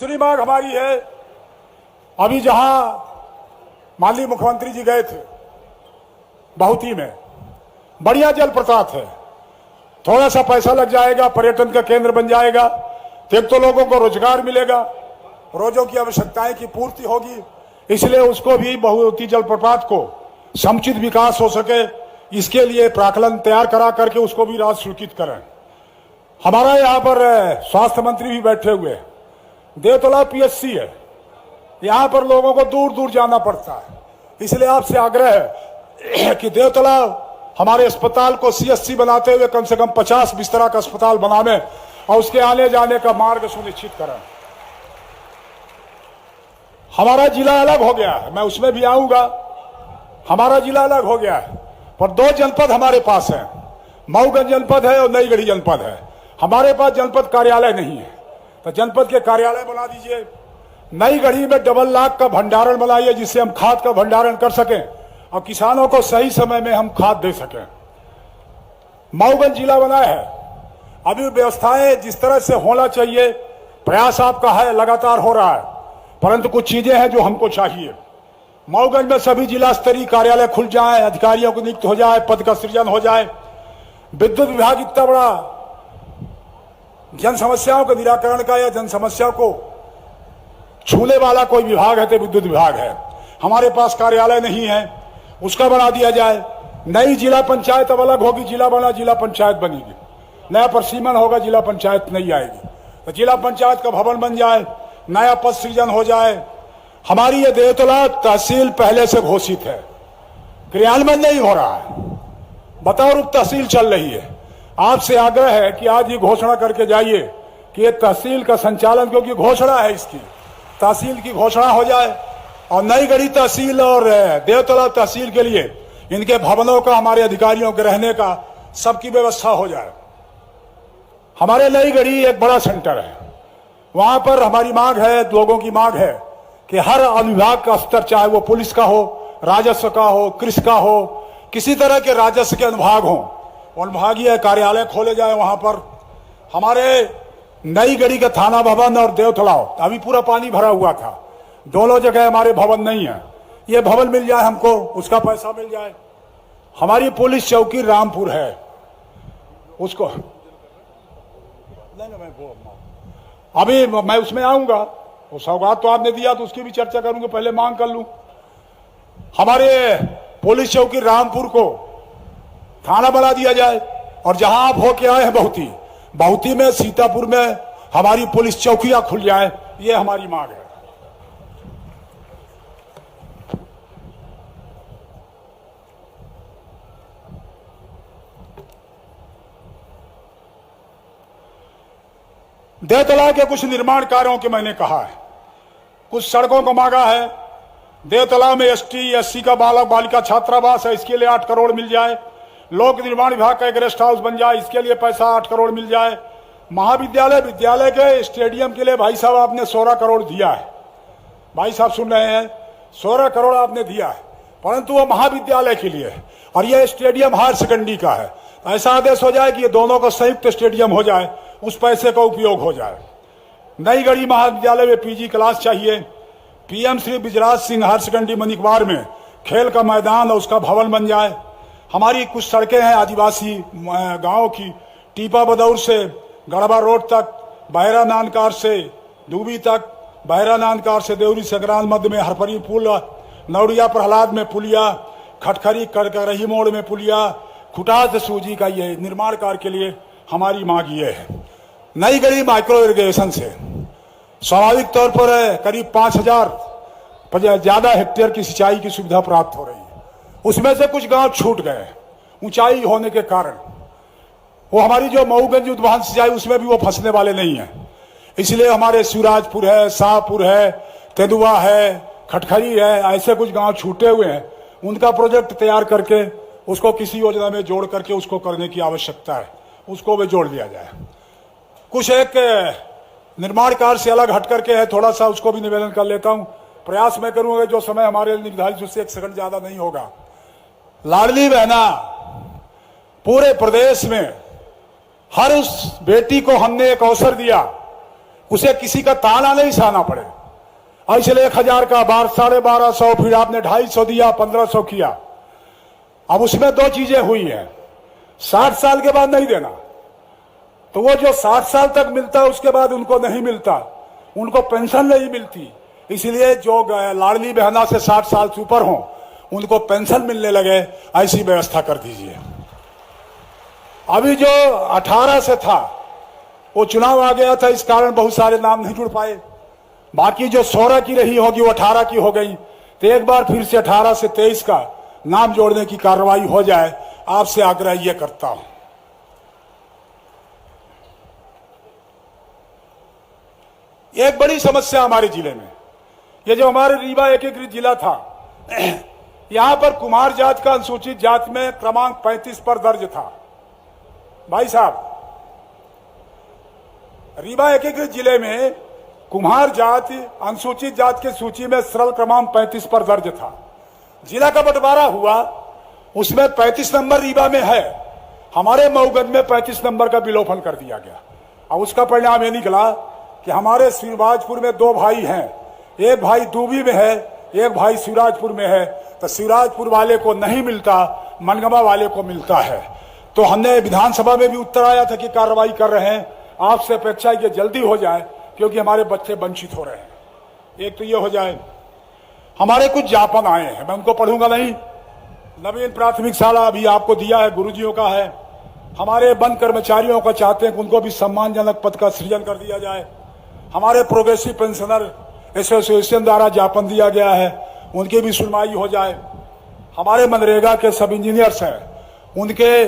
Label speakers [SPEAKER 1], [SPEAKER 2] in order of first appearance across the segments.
[SPEAKER 1] दूसरी मांग हमारी है, अभी जहां माननीय मुख्यमंत्री जी गए थे बहुती में, बढ़िया जलप्रपात है, थोड़ा सा पैसा लग जाएगा, पर्यटन का केंद्र बन जाएगा, तो एक तो लोगों को रोजगार मिलेगा, रोजों की आवश्यकताएं की पूर्ति होगी, इसलिए उसको भी बहुती जलप्रपात को समुचित विकास हो सके, इसके लिए प्राक्कलन तैयार करा करके उसको भी राज्य स्वीकृत करें। हमारा यहाँ पर स्वास्थ्य मंत्री भी बैठे हुए हैं, देवतला पीएचसी है, यहाँ पर लोगों को दूर दूर जाना पड़ता है, इसलिए आपसे आग्रह है कि देवतला हमारे अस्पताल को सीएचसी बनाते हुए कम से कम 50 बिस्तरा का अस्पताल बनाने और उसके आने जाने का मार्ग सुनिश्चित करें। हमारा जिला अलग हो गया है, मैं उसमें भी आऊंगा, हमारा जिला अलग हो गया है, पर 2 जनपद हमारे पास है, मऊगंज जनपद है और नईगढ़ी जनपद है। हमारे पास जनपद कार्यालय नहीं है, तो जनपद के कार्यालय बना दीजिए। नईगढ़ी में डबल लाख का भंडारण बनाइए, जिससे हम खाद का भंडारण कर सकें और किसानों को सही समय में हम खाद दे सकें। मऊगंज जिला बना है, अभी व्यवस्थाएं जिस तरह से होना चाहिए, प्रयास आपका है, लगातार हो रहा है, परंतु कुछ चीजें हैं जो हमको चाहिए। मऊगंज में सभी जिला स्तरीय कार्यालय खुल जाए, अधिकारियों को नियुक्त हो जाए, पद का सृजन हो जाए। विद्युत विभाग इतना बड़ा जन समस्याओं के निराकरण का या जन समस्या को छूने वाला कोई विभाग है तो विद्युत विभाग है। हमारे पास कार्यालय नहीं है, उसका बना दिया जाए। नई जिला पंचायत अब अलग होगी, जिला बना जिला पंचायत बनेगी, नया प्रसीमन होगा, जिला पंचायत नहीं आएगी, तो जिला पंचायत का भवन बन जाए, नया पद सृजन हो जाए। हमारी ये देवतला तहसील पहले से घोषित है, क्रियान्वयन नहीं हो रहा है, बतौर उप तहसील चल रही है। आपसे आग्रह है कि आज ये घोषणा करके जाइए कि ये तहसील का संचालन, क्योंकि घोषणा है इसकी, तहसील की घोषणा हो जाए और नईगढ़ी तहसील और देवतला तहसील के लिए इनके भवनों का, हमारे अधिकारियों के रहने का, सबकी व्यवस्था हो जाए। हमारे नईगढ़ी एक बड़ा सेंटर है, वहां पर हमारी मांग है, लोगों की मांग है कि हर अनुविभाग का स्तर, चाहे वो पुलिस का हो, राजस्व का हो, कृषि का हो, किसी तरह के राजस्व के अनुभाग हो, अनुभागीय कार्यालय खोले जाए। वहां पर हमारे नईगढ़ी का थाना भवन और देवतला अभी पूरा पानी भरा हुआ था, दोनों जगह हमारे भवन नहीं है, ये भवन मिल जाए हमको, उसका पैसा मिल जाए। हमारी पुलिस चौकी रामपुर है, उसको अभी मैं उसमें आऊंगा, वो सौगात तो आपने दिया तो उसकी भी चर्चा करूंगा, पहले मांग कर लूं। हमारे पुलिस चौकी रामपुर को थाना बना दिया जाए, और जहां आप होके आए हैं बहुती में, सीतापुर में हमारी पुलिस चौकियां खुल जाए, ये हमारी मांग है। देवतला के कुछ निर्माण कार्यों के मैंने कहा है, कुछ सड़कों को मांगा है। देवतला में एसटी एससी का बालक बालिका छात्रावास है, इसके लिए 8 करोड़ मिल जाए। लोक निर्माण विभाग का एक रेस्ट हाउस बन जाए, इसके लिए पैसा 8 करोड़ मिल जाए। महाविद्यालय विद्यालय के स्टेडियम के लिए भाई साहब आपने 16 करोड़ दिया है, भाई साहब सुन रहे हैं, 16 करोड़ आपने दिया है, परंतु वो महाविद्यालय के लिए है और यह स्टेडियम हायर सेकेंडरी का है। ऐसा आदेश हो जाए कि ये दोनों का संयुक्त स्टेडियम हो जाए, उस पैसे का उपयोग हो जाए। नईगढ़ी महाविद्यालय में पीजी क्लास चाहिए। PM Shri Bijraj Singh higher secondary Manikwar में खेल का मैदान और उसका भवन बन जाए। हमारी कुछ सड़कें हैं आदिवासी गांवों की, टीपा बदौर से गढ़वा रोड तक, बहरा नानकार से दूबी तक, बहरा नानकार से देवरी संग्राम मध्य में हरपरी पुल, नौड़िया प्रहलाद में पुलिया, खटखरी करकरही मोड़ में पुलिया, खुटास सूजी का ये निर्माण कार्य के लिए हमारी मांग ये है। नईगढ़ी माइक्रो इरिगेशन से स्वाभाविक तौर पर करीब 5000 ज्यादा हेक्टेयर की सिंचाई की सुविधा प्राप्त हो रही है, उसमें से कुछ गांव छूट गए ऊंचाई होने के कारण। वो हमारी जो मऊगंज उद्वहन सिंचाई, उसमें भी वो फंसने वाले नहीं है, इसलिए हमारे शिवराजपुर है, शाहपुर है, तेंदुआ है, खटखरी है, ऐसे कुछ गांव छूटे हुए हैं, उनका प्रोजेक्ट तैयार करके उसको किसी योजना में जोड़ करके उसको करने की आवश्यकता है, उसको भी जोड़ दिया जाए। कुछ एक निर्माण कार्य से अलग हट करके है, थोड़ा सा उसको भी निवेदन कर लेता हूं, प्रयास मैं करूंगा जो समय हमारे निर्धारित उससे 1 सेकंड ज्यादा नहीं होगा। लाडली बहना पूरे प्रदेश में हर उस बेटी को हमने एक अवसर दिया उसे किसी का ताना नहीं सहना पड़े। इसलिए 1000 का बार 1250, फिर आपने 250 दिया, 1500 किया। अब उसमें दो चीजें हुई हैं, 60 साल के बाद नहीं देना, तो वो जो 60 साल तक मिलता है उसके बाद उनको नहीं मिलता, उनको पेंशन नहीं मिलती। इसलिए जो लाडली बहना से 60 साल से ऊपर हो उनको पेंशन मिलने लगे, ऐसी व्यवस्था कर दीजिए। अभी जो 18 से था वो चुनाव आ गया था, इस कारण बहुत सारे नाम नहीं जुड़ पाए। बाकी जो 16 की रही होगी वो 18 की हो गई, तो एक बार फिर से 18 से 23 का नाम जोड़ने की कार्रवाई हो जाए, आपसे आग्रह यह करता हूं। एक बड़ी समस्या हमारे जिले में, ये जो हमारे रीवा एकीकृत जिला था, यहां पर कुमार जात का अनुसूचित जात में क्रमांक 35 पर दर्ज था। भाई साहब, रीवा एकीकृत जिले में कुम्हार जाति अनुसूचित जात की सूची में सरल क्रमांक 35 पर दर्ज था। जिला का बंटवारा हुआ, उसमें 35 नंबर रीवा में है, हमारे मऊगंज में 35 नंबर का विलोपन कर दिया गया। अब उसका परिणाम यह निकला कि हमारे शिवराजपुर में 2 भाई हैं, एक भाई दूबी में है, एक भाई शिवराजपुर में है, तो शिवराजपुर वाले को नहीं मिलता, मनगमा वाले को मिलता है। तो हमने विधानसभा में भी उत्तर आया था कि कार्रवाई कर रहे हैं, आपसे अपेक्षा है कि जल्दी हो जाए क्योंकि हमारे बच्चे वंचित हो रहे हैं। एक तो ये हो जाए, हमारे कुछ ज्ञापन आए हैं, मैं उनको पढ़ूंगा नहीं। नवीन प्राथमिक शाला अभी आपको दिया है, गुरुजियों का है। हमारे वन कर्मचारियों का चाहते हैं कि उनको भी सम्मानजनक पद का सृजन कर दिया जाए। हमारे प्रोग्रेसिव पेंशनर एसोसिएशन द्वारा ज्ञापन दिया गया है, उनकी भी सुनवाई हो जाए। हमारे मनरेगा के सब इंजीनियर्स हैं, उनके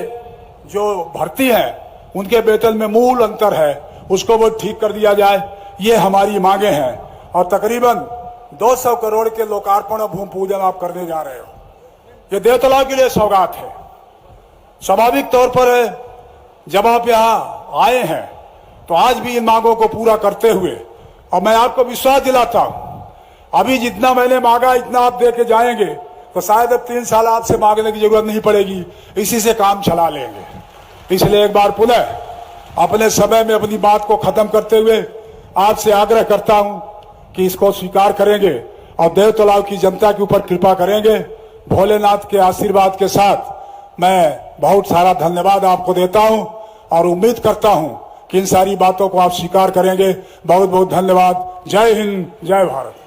[SPEAKER 1] जो भर्ती है उनके वेतन में मूल अंतर है, उसको वो ठीक कर दिया जाए। ये हमारी मांगे हैं। और तकरीबन 200 करोड़ के लोकार्पण और भूमि पूजन आप करने जा रहे हो, ये देवतलाव के लिए सौगात है। स्वाभाविक तौर पर जब आप यहाँ आए हैं तो आज भी इन मांगों को पूरा करते हुए, और मैं आपको विश्वास दिलाता हूं, अभी जितना मैंने मांगा इतना आप दे के जाएंगे तो शायद अब 3 साल आपसे मांगने की जरूरत नहीं पड़ेगी, इसी से काम चला लेंगे। इसलिए एक बार पुनः अपने समय में अपनी बात को खत्म करते हुए आपसे आग्रह करता हूं कि इसको स्वीकार करेंगे और देवतलाव की जनता के ऊपर कृपा करेंगे। भोलेनाथ के आशीर्वाद के साथ मैं बहुत सारा धन्यवाद आपको देता हूं और उम्मीद करता हूं कि इन सारी बातों को आप स्वीकार करेंगे। बहुत बहुत धन्यवाद। जय हिंद, जय भारत।